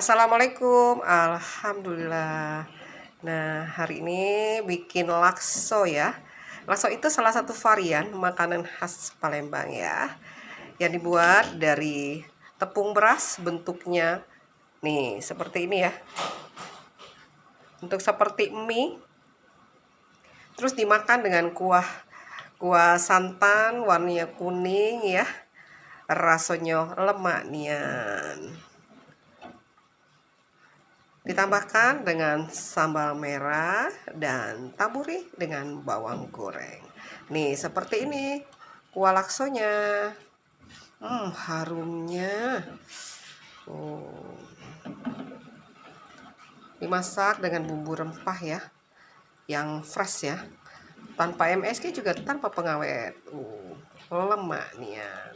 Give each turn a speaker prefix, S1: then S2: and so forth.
S1: Assalamualaikum, alhamdulillah. Nah, hari ini bikin lakso ya. Lakso itu salah satu varian makanan khas Palembang ya, yang dibuat dari tepung beras, bentuknya nih seperti ini ya. Untuk seperti mie, terus dimakan dengan kuah santan warnanya kuning ya. Rasanya lemak nian. Ditambahkan dengan sambal merah dan taburi dengan bawang goreng. Nih, seperti ini kuah laksonya. Harumnya. Dimasak dengan bumbu rempah ya, yang fresh ya. Tanpa MSG juga tanpa pengawet. Lemak nih ya.